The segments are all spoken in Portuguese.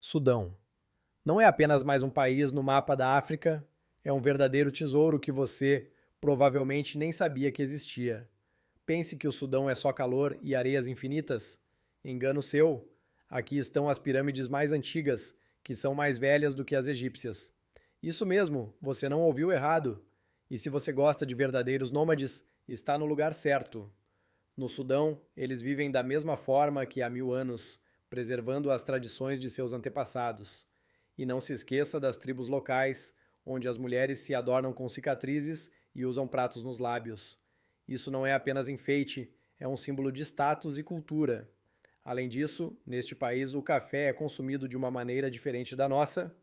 Sudão. Não é apenas mais um país no mapa da África, é um verdadeiro tesouro que você provavelmente nem sabia que existia. Pense que o Sudão é só calor e areias infinitas? Engano seu. Aqui estão as pirâmides mais antigas, que são mais velhas do que as egípcias. Isso mesmo, você não ouviu errado. E se você gosta de verdadeiros nômades, está no lugar certo. No Sudão, eles vivem da mesma forma que há 1000 anos, preservando as tradições de seus antepassados. E não se esqueça das tribos locais, onde as mulheres se adornam com cicatrizes e usam pratos nos lábios. Isso não é apenas enfeite, é um símbolo de status e cultura. Além disso, neste país o café é consumido de uma maneira diferente da nossa.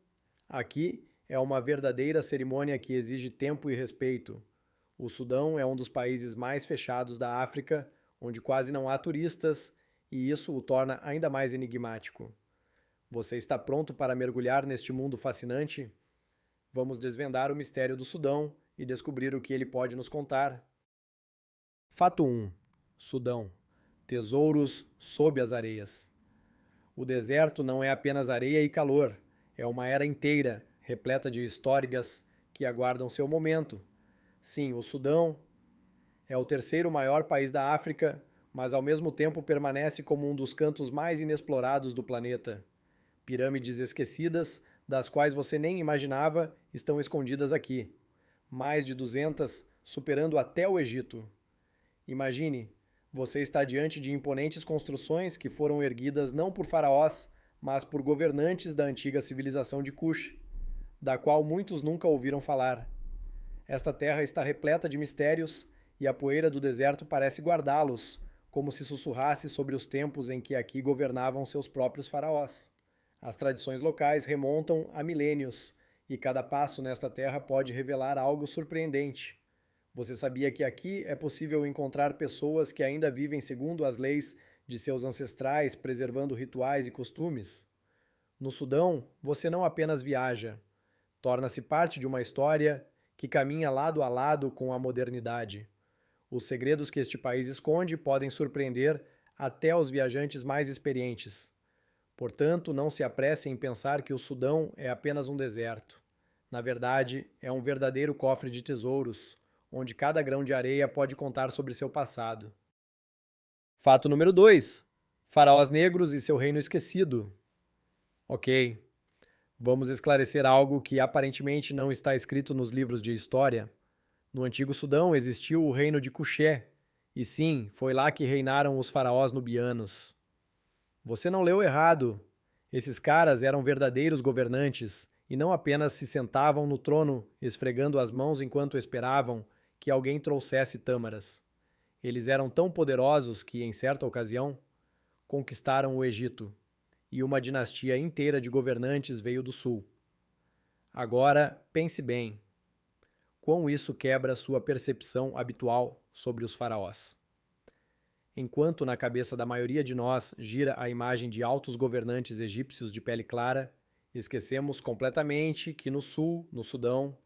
Aqui é uma verdadeira cerimônia que exige tempo e respeito. O Sudão é um dos países mais fechados da África, onde quase não há turistas, e isso o torna ainda mais enigmático. Você está pronto para mergulhar neste mundo fascinante? Vamos desvendar o mistério do Sudão e descobrir o que ele pode nos contar. Fato 1. Sudão. Tesouros sob as areias. O deserto não é apenas areia e calor, é uma era inteira, repleta de histórias que aguardam seu momento. Sim, o Sudão é o terceiro maior país da África, mas ao mesmo tempo permanece como um dos cantos mais inexplorados do planeta. Pirâmides esquecidas, das quais você nem imaginava, estão escondidas aqui. Mais de 200, superando até o Egito. Imagine, você está diante de imponentes construções que foram erguidas não por faraós, mas por governantes da antiga civilização de Kush, da qual muitos nunca ouviram falar. Esta terra está repleta de mistérios e a poeira do deserto parece guardá-los, como se sussurrasse sobre os tempos em que aqui governavam seus próprios faraós. As tradições locais remontam a milênios e cada passo nesta terra pode revelar algo surpreendente. Você sabia que aqui é possível encontrar pessoas que ainda vivem segundo as leis de seus ancestrais, preservando rituais e costumes? No Sudão, você não apenas viaja, torna-se parte de uma história que caminha lado a lado com a modernidade. Os segredos que este país esconde podem surpreender até os viajantes mais experientes. Portanto, não se apresse em pensar que o Sudão é apenas um deserto. Na verdade, é um verdadeiro cofre de tesouros, onde cada grão de areia pode contar sobre seu passado. Fato número 2: Faraós negros e seu reino esquecido. Ok, vamos esclarecer algo que aparentemente não está escrito nos livros de história. No antigo Sudão existiu o reino de Cuxé, e sim, foi lá que reinaram os faraós nubianos. Você não leu errado. Esses caras eram verdadeiros governantes e não apenas se sentavam no trono esfregando as mãos enquanto esperavam que alguém trouxesse tâmaras. Eles eram tão poderosos que, em certa ocasião, conquistaram o Egito, e uma dinastia inteira de governantes veio do sul. Agora, pense bem: quão isso quebra sua percepção habitual sobre os faraós. Enquanto na cabeça da maioria de nós gira a imagem de altos governantes egípcios de pele clara, esquecemos completamente que no sul, no Sudão,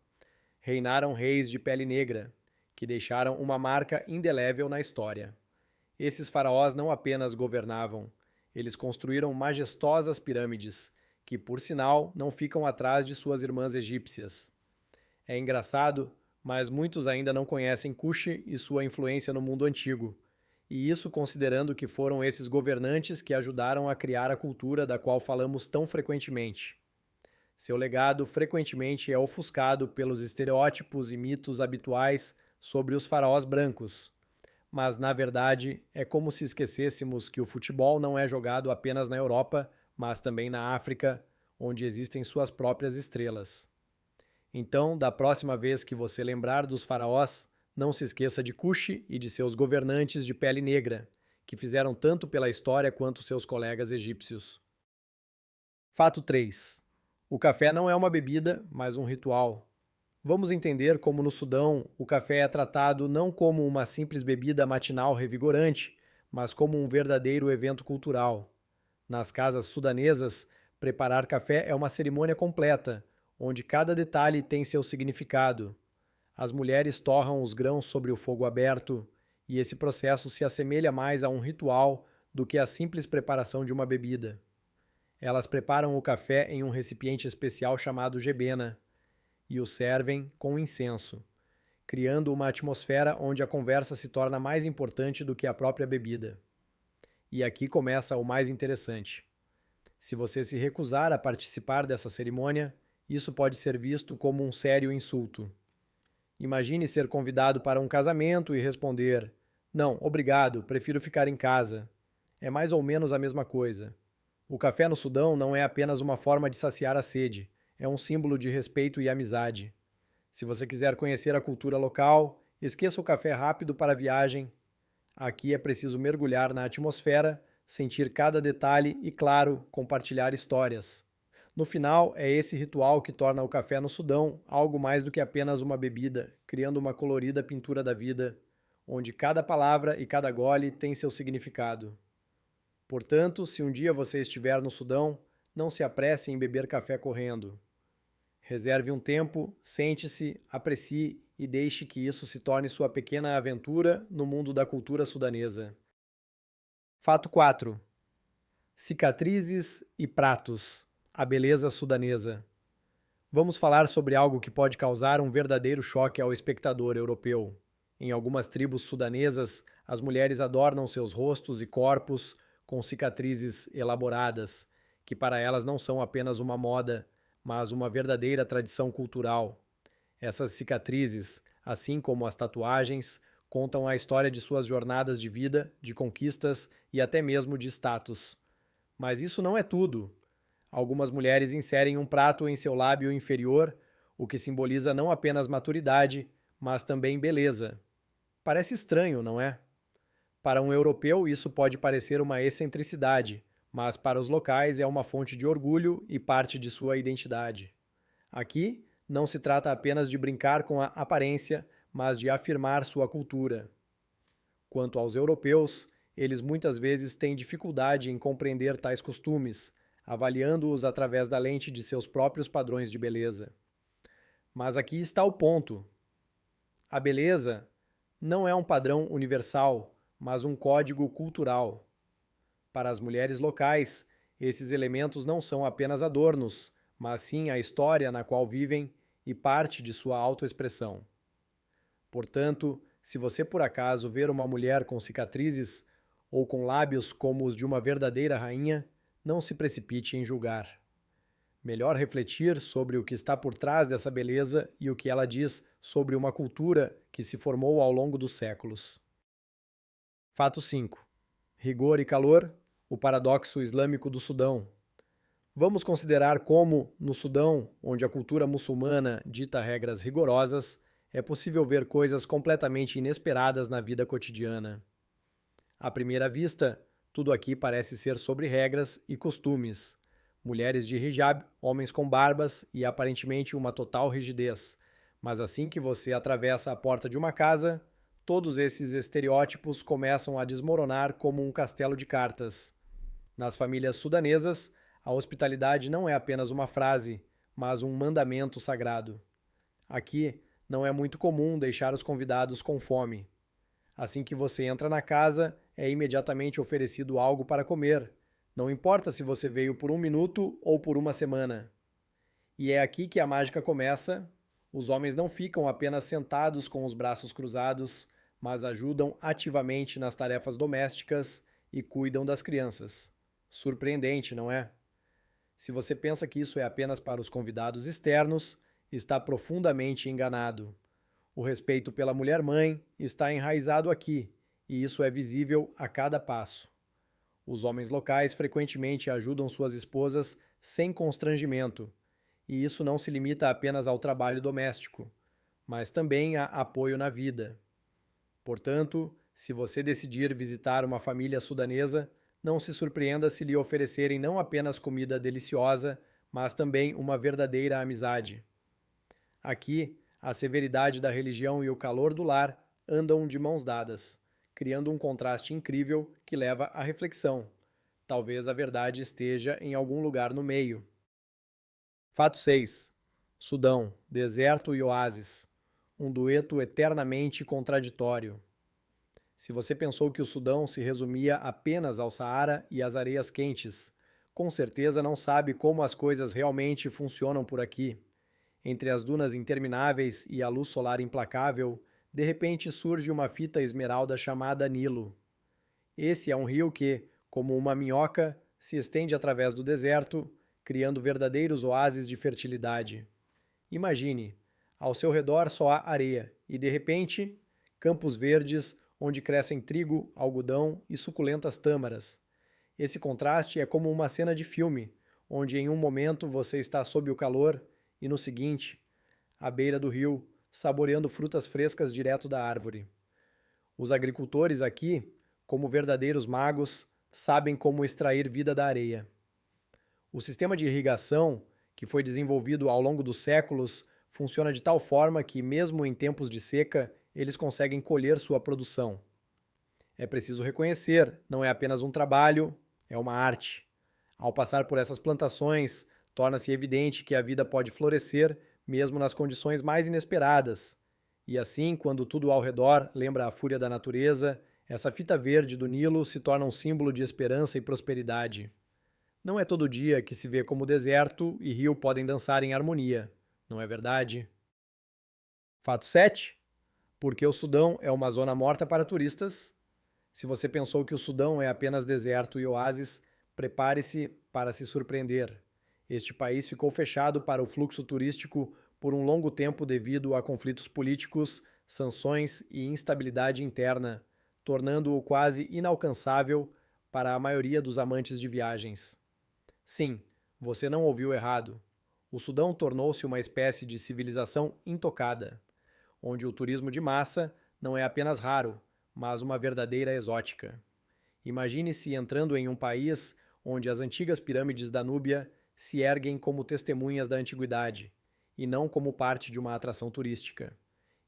reinaram reis de pele negra, que deixaram uma marca indelével na história. Esses faraós não apenas governavam, eles construíram majestosas pirâmides, que, por sinal, não ficam atrás de suas irmãs egípcias. É engraçado, mas muitos ainda não conhecem Kush e sua influência no mundo antigo, e isso considerando que foram esses governantes que ajudaram a criar a cultura da qual falamos tão frequentemente. Seu legado frequentemente é ofuscado pelos estereótipos e mitos habituais sobre os faraós brancos. Mas, na verdade, é como se esquecêssemos que o futebol não é jogado apenas na Europa, mas também na África, onde existem suas próprias estrelas. Então, da próxima vez que você lembrar dos faraós, não se esqueça de Cuxi e de seus governantes de pele negra, que fizeram tanto pela história quanto seus colegas egípcios. Fato 3: O café não é uma bebida, mas um ritual. Vamos entender como no Sudão o café é tratado não como uma simples bebida matinal revigorante, mas como um verdadeiro evento cultural. Nas casas sudanesas, preparar café é uma cerimônia completa, onde cada detalhe tem seu significado. As mulheres torram os grãos sobre o fogo aberto, e esse processo se assemelha mais a um ritual do que a simples preparação de uma bebida. Elas preparam o café em um recipiente especial chamado gebena e o servem com incenso, criando uma atmosfera onde a conversa se torna mais importante do que a própria bebida. E aqui começa o mais interessante. Se você se recusar a participar dessa cerimônia, isso pode ser visto como um sério insulto. Imagine ser convidado para um casamento e responder: "Não, obrigado, prefiro ficar em casa." É mais ou menos a mesma coisa. O café no Sudão não é apenas uma forma de saciar a sede, é um símbolo de respeito e amizade. Se você quiser conhecer a cultura local, esqueça o café rápido para a viagem. Aqui é preciso mergulhar na atmosfera, sentir cada detalhe e, claro, compartilhar histórias. No final, é esse ritual que torna o café no Sudão algo mais do que apenas uma bebida, criando uma colorida pintura da vida, onde cada palavra e cada gole tem seu significado. Portanto, se um dia você estiver no Sudão, não se apresse em beber café correndo. Reserve um tempo, sente-se, aprecie e deixe que isso se torne sua pequena aventura no mundo da cultura sudanesa. Fato 4. Cicatrizes e pratos. A beleza sudanesa. Vamos falar sobre algo que pode causar um verdadeiro choque ao espectador europeu. Em algumas tribos sudanesas, as mulheres adornam seus rostos e corpos com cicatrizes elaboradas, que para elas não são apenas uma moda, mas uma verdadeira tradição cultural. Essas cicatrizes, assim como as tatuagens, contam a história de suas jornadas de vida, de conquistas e até mesmo de status. Mas isso não é tudo. Algumas mulheres inserem um prato em seu lábio inferior, o que simboliza não apenas maturidade, mas também beleza. Parece estranho, não é? Para um europeu, isso pode parecer uma excentricidade, mas para os locais é uma fonte de orgulho e parte de sua identidade. Aqui, não se trata apenas de brincar com a aparência, mas de afirmar sua cultura. Quanto aos europeus, eles muitas vezes têm dificuldade em compreender tais costumes, avaliando-os através da lente de seus próprios padrões de beleza. Mas aqui está o ponto. A beleza não é um padrão universal, mas um código cultural. Para as mulheres locais, esses elementos não são apenas adornos, mas sim a história na qual vivem e parte de sua autoexpressão. Portanto, se você por acaso ver uma mulher com cicatrizes ou com lábios como os de uma verdadeira rainha, não se precipite em julgar. Melhor refletir sobre o que está por trás dessa beleza e o que ela diz sobre uma cultura que se formou ao longo dos séculos. Fato 5. Rigor e calor, o paradoxo islâmico do Sudão. Vamos considerar como, no Sudão, onde a cultura muçulmana dita regras rigorosas, é possível ver coisas completamente inesperadas na vida cotidiana. À primeira vista, tudo aqui parece ser sobre regras e costumes. Mulheres de hijab, homens com barbas e aparentemente uma total rigidez. Mas assim que você atravessa a porta de uma casa, todos esses estereótipos começam a desmoronar como um castelo de cartas. Nas famílias sudanesas, a hospitalidade não é apenas uma frase, mas um mandamento sagrado. Aqui, não é muito comum deixar os convidados com fome. Assim que você entra na casa, é imediatamente oferecido algo para comer. Não importa se você veio por um minuto ou por uma semana. E é aqui que a mágica começa. Os homens não ficam apenas sentados com os braços cruzados, mas ajudam ativamente nas tarefas domésticas e cuidam das crianças. Surpreendente, não é? Se você pensa que isso é apenas para os convidados externos, está profundamente enganado. O respeito pela mulher-mãe está enraizado aqui, e isso é visível a cada passo. Os homens locais frequentemente ajudam suas esposas sem constrangimento, e isso não se limita apenas ao trabalho doméstico, mas também a apoio na vida. Portanto, se você decidir visitar uma família sudanesa, não se surpreenda se lhe oferecerem não apenas comida deliciosa, mas também uma verdadeira amizade. Aqui, a severidade da religião e o calor do lar andam de mãos dadas, criando um contraste incrível que leva à reflexão. Talvez a verdade esteja em algum lugar no meio. Fato 6. Sudão, deserto e oásis. Um dueto eternamente contraditório. Se você pensou que o Sudão se resumia apenas ao Saara e às areias quentes, com certeza não sabe como as coisas realmente funcionam por aqui. Entre as dunas intermináveis e a luz solar implacável, de repente surge uma fita esmeralda chamada Nilo. Esse é um rio que, como uma minhoca, se estende através do deserto, criando verdadeiros oásis de fertilidade. Imagine, ao seu redor só há areia e, de repente, campos verdes onde crescem trigo, algodão e suculentas tâmaras. Esse contraste é como uma cena de filme, onde em um momento você está sob o calor e no seguinte, à beira do rio, saboreando frutas frescas direto da árvore. Os agricultores aqui, como verdadeiros magos, sabem como extrair vida da areia. O sistema de irrigação, que foi desenvolvido ao longo dos séculos, funciona de tal forma que, mesmo em tempos de seca, eles conseguem colher sua produção. É preciso reconhecer, não é apenas um trabalho, é uma arte. Ao passar por essas plantações, torna-se evidente que a vida pode florescer mesmo nas condições mais inesperadas. E assim, quando tudo ao redor lembra a fúria da natureza, essa fita verde do Nilo se torna um símbolo de esperança e prosperidade. Não é todo dia que se vê como deserto e rio podem dançar em harmonia, não é verdade? Fato 7. Porque o Sudão é uma zona morta para turistas. Se você pensou que o Sudão é apenas deserto e oásis, prepare-se para se surpreender. Este país ficou fechado para o fluxo turístico por um longo tempo devido a conflitos políticos, sanções e instabilidade interna, tornando-o quase inalcançável para a maioria dos amantes de viagens. Sim, você não ouviu errado. O Sudão tornou-se uma espécie de civilização intocada, onde o turismo de massa não é apenas raro, mas uma verdadeira exótica. Imagine-se entrando em um país onde as antigas pirâmides da Núbia se erguem como testemunhas da antiguidade, e não como parte de uma atração turística.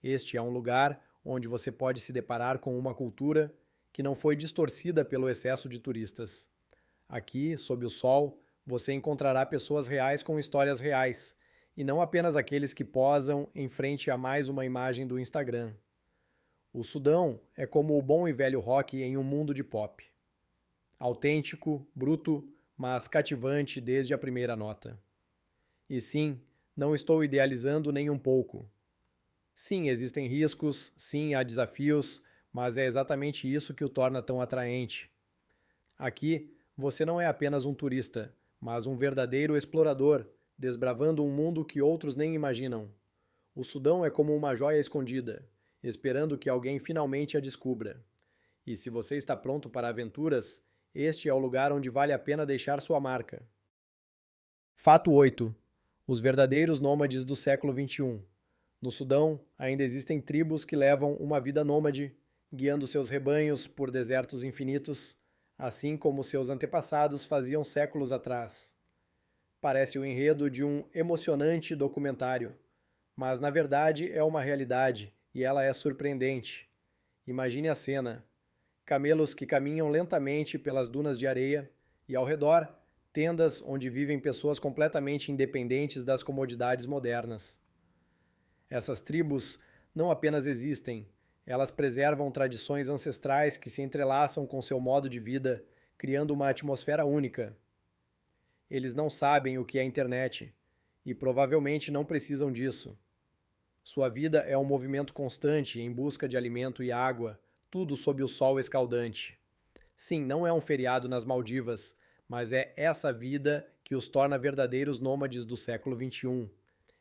Este é um lugar onde você pode se deparar com uma cultura que não foi distorcida pelo excesso de turistas. Aqui, sob o sol, você encontrará pessoas reais com histórias reais, e não apenas aqueles que posam em frente a mais uma imagem do Instagram. O Sudão é como o bom e velho rock em um mundo de pop. Autêntico, bruto, mas cativante desde a primeira nota. E sim, não estou idealizando nem um pouco. Sim, existem riscos, sim, há desafios, mas é exatamente isso que o torna tão atraente. Aqui, você não é apenas um turista, mas um verdadeiro explorador, desbravando um mundo que outros nem imaginam. O Sudão é como uma joia escondida, esperando que alguém finalmente a descubra. E se você está pronto para aventuras, este é o lugar onde vale a pena deixar sua marca. Fato 8. Os verdadeiros nômades do século XXI. No Sudão, ainda existem tribos que levam uma vida nômade, guiando seus rebanhos por desertos infinitos, assim como seus antepassados faziam séculos atrás. Parece o enredo de um emocionante documentário, mas na verdade é uma realidade e ela é surpreendente. Imagine a cena: camelos que caminham lentamente pelas dunas de areia e ao redor, tendas onde vivem pessoas completamente independentes das comodidades modernas. Essas tribos não apenas existem, elas preservam tradições ancestrais que se entrelaçam com seu modo de vida, criando uma atmosfera única. Eles não sabem o que é internet e provavelmente não precisam disso. Sua vida é um movimento constante em busca de alimento e água, tudo sob o sol escaldante. Sim, não é um feriado nas Maldivas, mas é essa vida que os torna verdadeiros nômades do século XXI.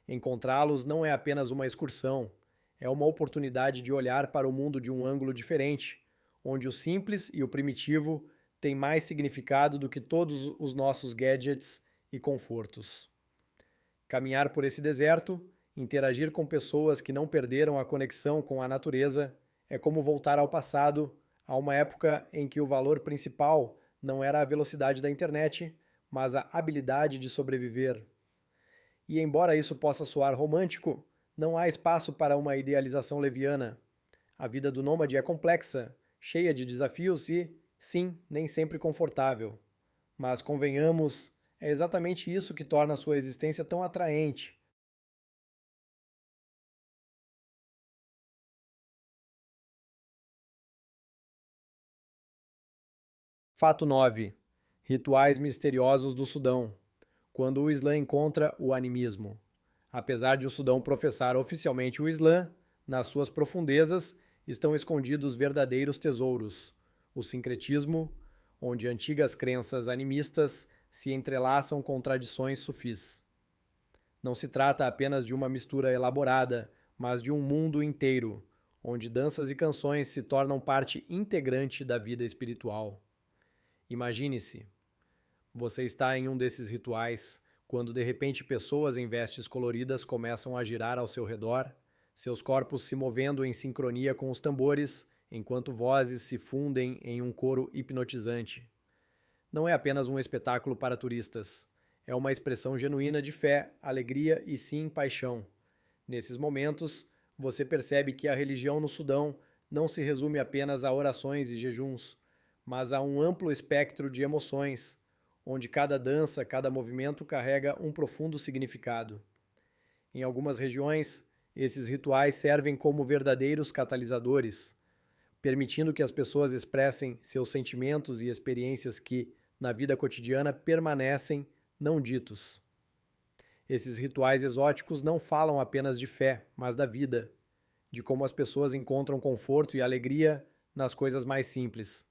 Encontrá-los não é apenas uma excursão, é uma oportunidade de olhar para o mundo de um ângulo diferente, onde o simples e o primitivo têm mais significado do que todos os nossos gadgets e confortos. Caminhar por esse deserto, interagir com pessoas que não perderam a conexão com a natureza, é como voltar ao passado, a uma época em que o valor principal não era a velocidade da internet, mas a habilidade de sobreviver. E embora isso possa soar romântico, não há espaço para uma idealização leviana. A vida do nômade é complexa, cheia de desafios e, sim, nem sempre confortável. Mas convenhamos, é exatamente isso que torna a sua existência tão atraente. Fato 9. Rituais misteriosos do Sudão, quando o Islã encontra o animismo. Apesar de o Sudão professar oficialmente o Islã, nas suas profundezas estão escondidos verdadeiros tesouros: o sincretismo, onde antigas crenças animistas se entrelaçam com tradições sufis. Não se trata apenas de uma mistura elaborada, mas de um mundo inteiro, onde danças e canções se tornam parte integrante da vida espiritual. Imagine-se, você está em um desses rituais, quando de repente pessoas em vestes coloridas começam a girar ao seu redor, seus corpos se movendo em sincronia com os tambores, enquanto vozes se fundem em um coro hipnotizante. Não é apenas um espetáculo para turistas, é uma expressão genuína de fé, alegria e sim paixão. Nesses momentos, você percebe que a religião no Sudão não se resume apenas a orações e jejuns, mas a um amplo espectro de emoções, onde cada dança, cada movimento carrega um profundo significado. Em algumas regiões, esses rituais servem como verdadeiros catalisadores, permitindo que as pessoas expressem seus sentimentos e experiências que, na vida cotidiana, permanecem não ditos. Esses rituais exóticos não falam apenas de fé, mas da vida, de como as pessoas encontram conforto e alegria nas coisas mais simples.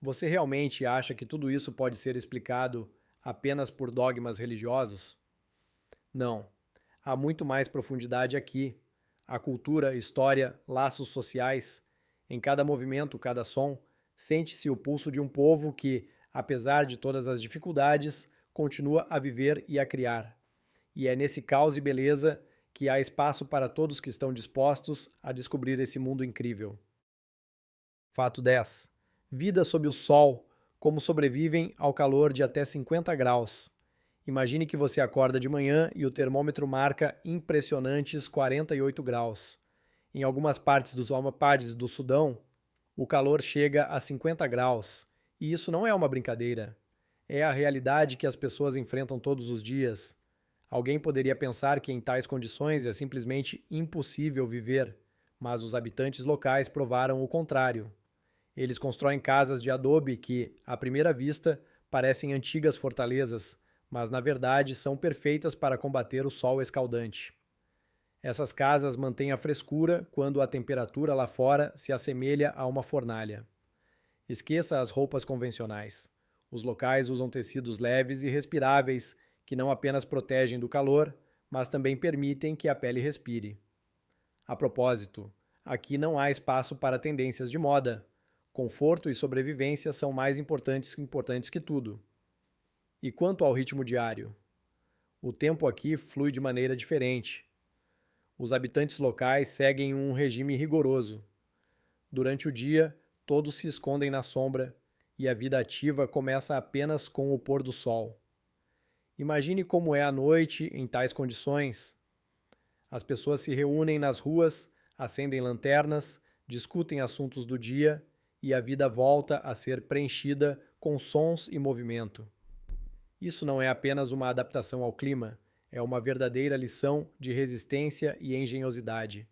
Você realmente acha que tudo isso pode ser explicado apenas por dogmas religiosos? Não. Há muito mais profundidade aqui. A cultura, história, laços sociais. Em cada movimento, cada som, sente-se o pulso de um povo que, apesar de todas as dificuldades, continua a viver e a criar. E é nesse caos e beleza que há espaço para todos que estão dispostos a descobrir esse mundo incrível. Fato 10. Vida sob o sol, como sobrevivem ao calor de até 50 graus. Imagine que você acorda de manhã e o termômetro marca impressionantes 48 graus. Em algumas partes dos Almopads do Sudão, o calor chega a 50 graus. E isso não é uma brincadeira. É a realidade que as pessoas enfrentam todos os dias. Alguém poderia pensar que em tais condições é simplesmente impossível viver, mas os habitantes locais provaram o contrário. Eles constroem casas de adobe que, à primeira vista, parecem antigas fortalezas, mas na verdade são perfeitas para combater o sol escaldante. Essas casas mantêm a frescura quando a temperatura lá fora se assemelha a uma fornalha. Esqueça as roupas convencionais. Os locais usam tecidos leves e respiráveis que não apenas protegem do calor, mas também permitem que a pele respire. A propósito, aqui não há espaço para tendências de moda. Conforto e sobrevivência são mais importantes que tudo. E quanto ao ritmo diário? O tempo aqui flui de maneira diferente. Os habitantes locais seguem um regime rigoroso. Durante o dia, todos se escondem na sombra e a vida ativa começa apenas com o pôr do sol. Imagine como é a noite em tais condições. As pessoas se reúnem nas ruas, acendem lanternas, discutem assuntos do dia e a vida volta a ser preenchida com sons e movimento. Isso não é apenas uma adaptação ao clima, é uma verdadeira lição de resistência e engenhosidade.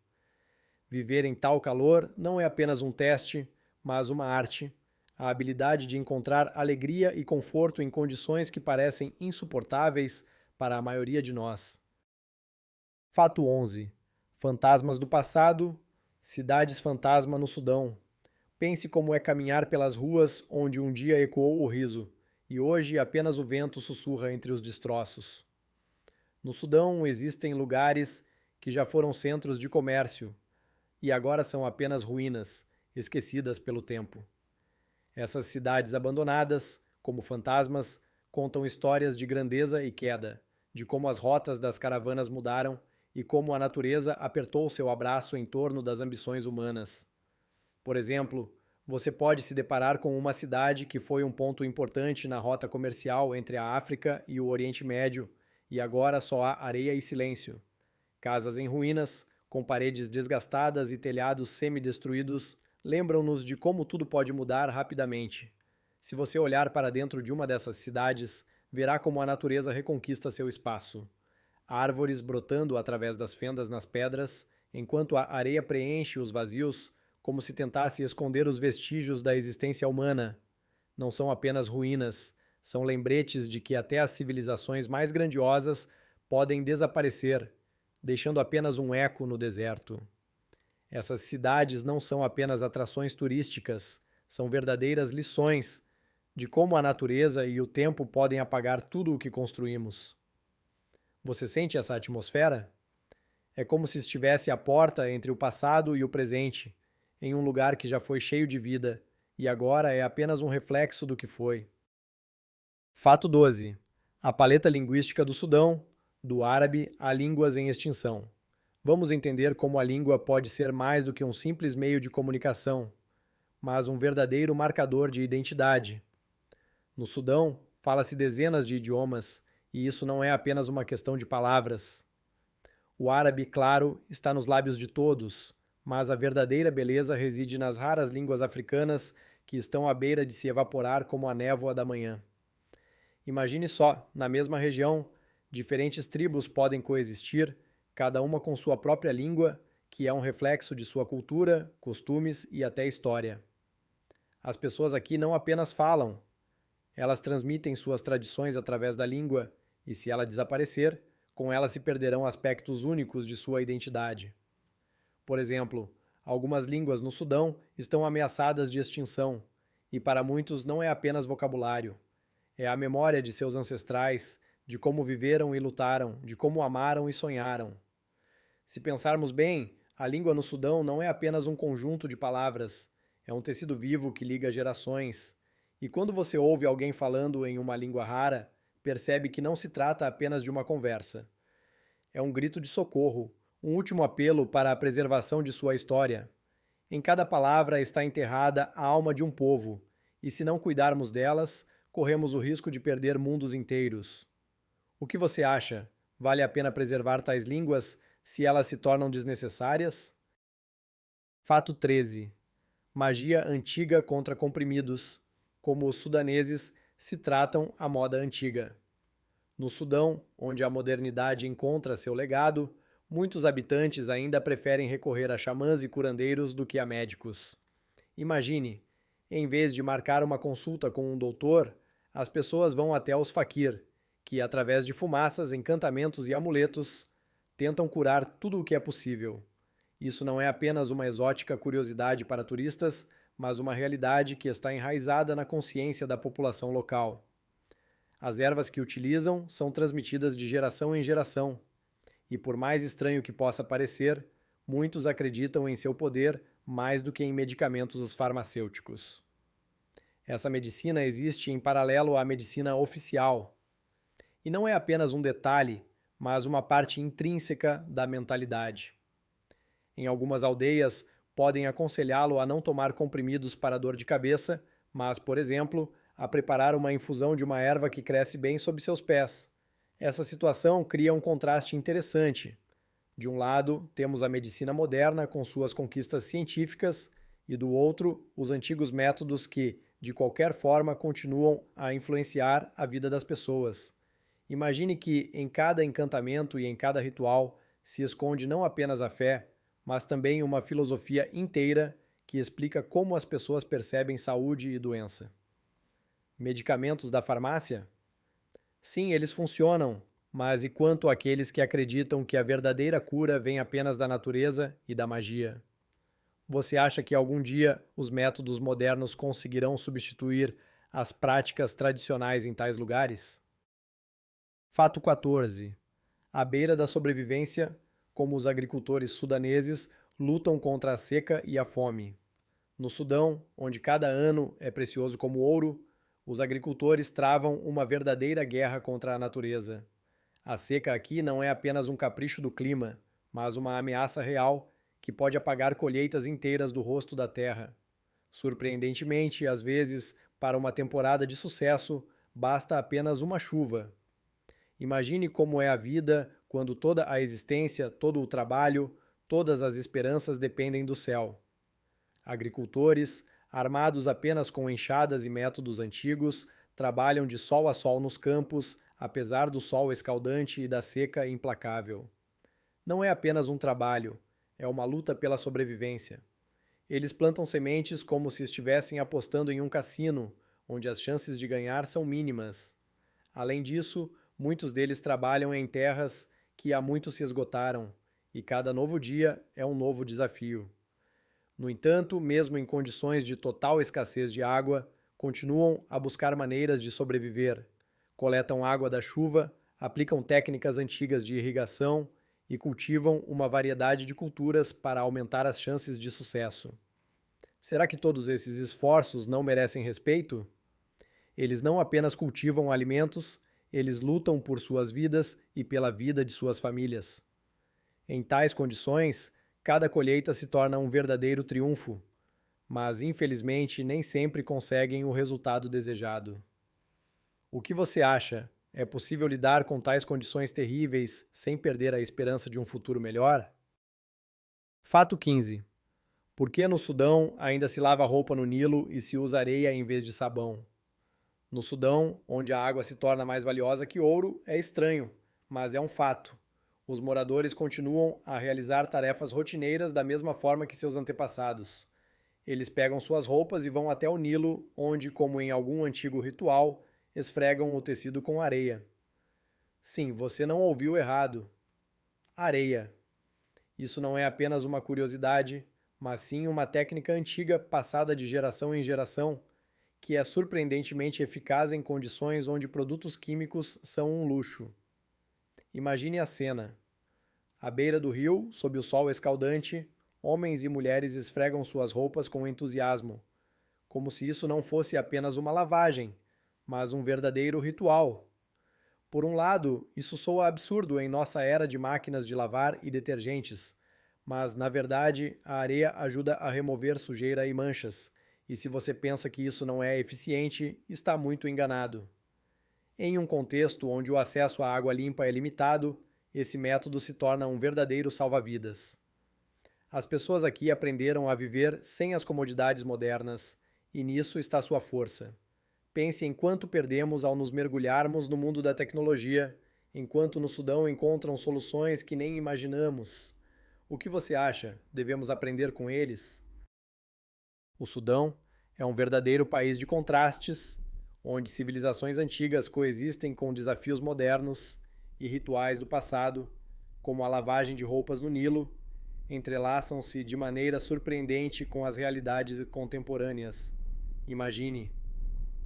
Viver em tal calor não é apenas um teste, mas uma arte, a habilidade de encontrar alegria e conforto em condições que parecem insuportáveis para a maioria de nós. Fato 11. Fantasmas do passado, cidades fantasma no Sudão. Pense como é caminhar pelas ruas onde um dia ecoou o riso, e hoje apenas o vento sussurra entre os destroços. No Sudão existem lugares que já foram centros de comércio e agora são apenas ruínas, esquecidas pelo tempo. Essas cidades abandonadas, como fantasmas, contam histórias de grandeza e queda, de como as rotas das caravanas mudaram e como a natureza apertou seu abraço em torno das ambições humanas. Por exemplo, você pode se deparar com uma cidade que foi um ponto importante na rota comercial entre a África e o Oriente Médio, e agora só há areia e silêncio. Casas em ruínas, com paredes desgastadas e telhados semi-destruídos, lembram-nos de como tudo pode mudar rapidamente. Se você olhar para dentro de uma dessas cidades, verá como a natureza reconquista seu espaço. Árvores brotando através das fendas nas pedras, enquanto a areia preenche os vazios, como se tentasse esconder os vestígios da existência humana. Não são apenas ruínas, São lembretes de que até as civilizações mais grandiosas podem desaparecer, deixando apenas um eco no deserto. Essas cidades não são apenas atrações turísticas, são verdadeiras lições de como a natureza e o tempo podem apagar tudo o que construímos. Você sente essa atmosfera? É como se estivesse à porta entre o passado e o presente, em um lugar que já foi cheio de vida e agora é apenas um reflexo do que foi. Fato 12. A paleta linguística do Sudão, do árabe a línguas em extinção. Vamos entender como a língua pode ser mais do que um simples meio de comunicação, mas um verdadeiro marcador de identidade. No Sudão, fala-se dezenas de idiomas, e isso não é apenas uma questão de palavras. O árabe, claro, está nos lábios de todos, mas a verdadeira beleza reside nas raras línguas africanas que estão à beira de se evaporar como a névoa da manhã. Imagine só, na mesma região, diferentes tribos podem coexistir, cada uma com sua própria língua, que é um reflexo de sua cultura, costumes e até história. As pessoas aqui não apenas falam, elas transmitem suas tradições através da língua, e se ela desaparecer, com ela se perderão aspectos únicos de sua identidade. Por exemplo, algumas línguas no Sudão estão ameaçadas de extinção, e para muitos não é apenas vocabulário. É a memória de seus ancestrais, de como viveram e lutaram, de como amaram e sonharam. Se pensarmos bem, a língua no Sudão não é apenas um conjunto de palavras, é um tecido vivo que liga gerações. E quando você ouve alguém falando em uma língua rara, percebe que não se trata apenas de uma conversa. É um grito de socorro, um último apelo para a preservação de sua história. Em cada palavra está enterrada a alma de um povo, e se não cuidarmos delas, corremos o risco de perder mundos inteiros. O que você acha? Vale a pena preservar tais línguas se elas se tornam desnecessárias? Fato 13. Magia antiga contra comprimidos. Como os sudaneses se tratam a moda antiga. No Sudão, onde a modernidade encontra seu legado, muitos habitantes ainda preferem recorrer a xamãs e curandeiros do que a médicos. Imagine, em vez de marcar uma consulta com um doutor, as pessoas vão até os faquir, que, através de fumaças, encantamentos e amuletos, tentam curar tudo o que é possível. Isso não é apenas uma exótica curiosidade para turistas, mas uma realidade que está enraizada na consciência da população local. As ervas que utilizam são transmitidas de geração em geração, e por mais estranho que possa parecer, muitos acreditam em seu poder mais do que em medicamentos farmacêuticos. Essa medicina existe em paralelo à medicina oficial, e não é apenas um detalhe, mas uma parte intrínseca da mentalidade. Em algumas aldeias, podem aconselhá-lo a não tomar comprimidos para dor de cabeça, mas, por exemplo, a preparar uma infusão de uma erva que cresce bem sob seus pés. Essa situação cria um contraste interessante. De um lado, temos a medicina moderna com suas conquistas científicas, e do outro, os antigos métodos que, de qualquer forma, continuam a influenciar a vida das pessoas. Imagine que, em cada encantamento e em cada ritual, se esconde não apenas a fé, mas também uma filosofia inteira que explica como as pessoas percebem saúde e doença. Medicamentos da farmácia? Sim, eles funcionam, mas e quanto àqueles que acreditam que a verdadeira cura vem apenas da natureza e da magia? Você acha que algum dia os métodos modernos conseguirão substituir as práticas tradicionais em tais lugares? Fato 14. À beira da sobrevivência, como os agricultores sudaneses lutam contra a seca e a fome. No Sudão, onde cada ano é precioso como ouro, os agricultores travam uma verdadeira guerra contra a natureza. A seca aqui não é apenas um capricho do clima, mas uma ameaça real que pode apagar colheitas inteiras do rosto da terra. Surpreendentemente, às vezes, para uma temporada de sucesso, basta apenas uma chuva. Imagine como é a vida quando toda a existência, todo o trabalho, todas as esperanças dependem do céu. Agricultores, armados apenas com enxadas e métodos antigos, trabalham de sol a sol nos campos, apesar do sol escaldante e da seca implacável. Não é apenas um trabalho, é uma luta pela sobrevivência. Eles plantam sementes como se estivessem apostando em um cassino, onde as chances de ganhar são mínimas. Além disso, muitos deles trabalham em terras que há muito se esgotaram, e cada novo dia é um novo desafio. No entanto, mesmo em condições de total escassez de água, continuam a buscar maneiras de sobreviver. Coletam água da chuva, aplicam técnicas antigas de irrigação e cultivam uma variedade de culturas para aumentar as chances de sucesso. Será que todos esses esforços não merecem respeito? Eles não apenas cultivam alimentos, eles lutam por suas vidas e pela vida de suas famílias. Em tais condições, cada colheita se torna um verdadeiro triunfo, mas infelizmente nem sempre conseguem o resultado desejado. O que você acha? É possível lidar com tais condições terríveis sem perder a esperança de um futuro melhor? Fato 15. Por que no Sudão ainda se lava roupa no Nilo e se usa areia em vez de sabão? No Sudão, onde a água se torna mais valiosa que ouro, é estranho, mas é um fato. Os moradores continuam a realizar tarefas rotineiras da mesma forma que seus antepassados. Eles pegam suas roupas e vão até o Nilo, onde, como em algum antigo ritual, esfregam o tecido com areia. Sim, você não ouviu errado. Areia. Isso não é apenas uma curiosidade, mas sim uma técnica antiga passada de geração em geração, que é surpreendentemente eficaz em condições onde produtos químicos são um luxo. Imagine a cena. À beira do rio, sob o sol escaldante, homens e mulheres esfregam suas roupas com entusiasmo, como se isso não fosse apenas uma lavagem, mas um verdadeiro ritual. Por um lado, isso soa absurdo em nossa era de máquinas de lavar e detergentes, mas, na verdade, a areia ajuda a remover sujeira e manchas, e se você pensa que isso não é eficiente, está muito enganado. Em um contexto onde o acesso à água limpa é limitado, esse método se torna um verdadeiro salva-vidas. As pessoas aqui aprenderam a viver sem as comodidades modernas, e nisso está sua força. Pense em quanto perdemos ao nos mergulharmos no mundo da tecnologia, enquanto no Sudão encontram soluções que nem imaginamos. O que você acha? Devemos aprender com eles? O Sudão é um verdadeiro país de contrastes, onde civilizações antigas coexistem com desafios modernos e rituais do passado, como a lavagem de roupas no Nilo, entrelaçam-se de maneira surpreendente com as realidades contemporâneas. Imagine,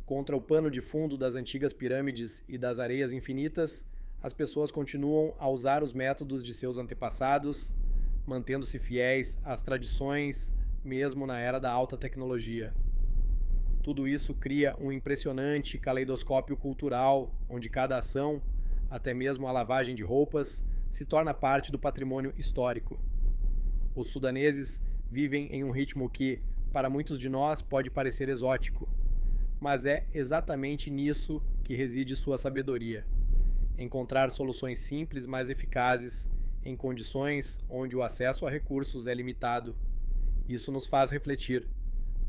contra o pano de fundo das antigas pirâmides e das areias infinitas, as pessoas continuam a usar os métodos de seus antepassados, mantendo-se fiéis às tradições, mesmo na era da alta tecnologia. Tudo isso cria um impressionante caleidoscópio cultural, onde cada ação, até mesmo a lavagem de roupas, se torna parte do patrimônio histórico. Os sudaneses vivem em um ritmo que, para muitos de nós, pode parecer exótico, mas é exatamente nisso que reside sua sabedoria. Encontrar soluções simples, mas eficazes, em condições onde o acesso a recursos é limitado. Isso nos faz refletir.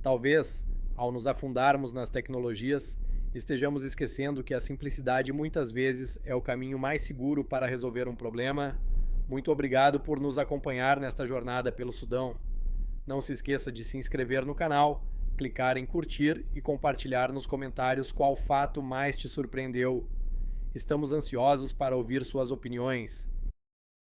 Talvez, ao nos afundarmos nas tecnologias, estejamos esquecendo que a simplicidade muitas vezes é o caminho mais seguro para resolver um problema. Muito obrigado por nos acompanhar nesta jornada pelo Sudão. Não se esqueça de se inscrever no canal, clicar em curtir e compartilhar nos comentários qual fato mais te surpreendeu. Estamos ansiosos para ouvir suas opiniões.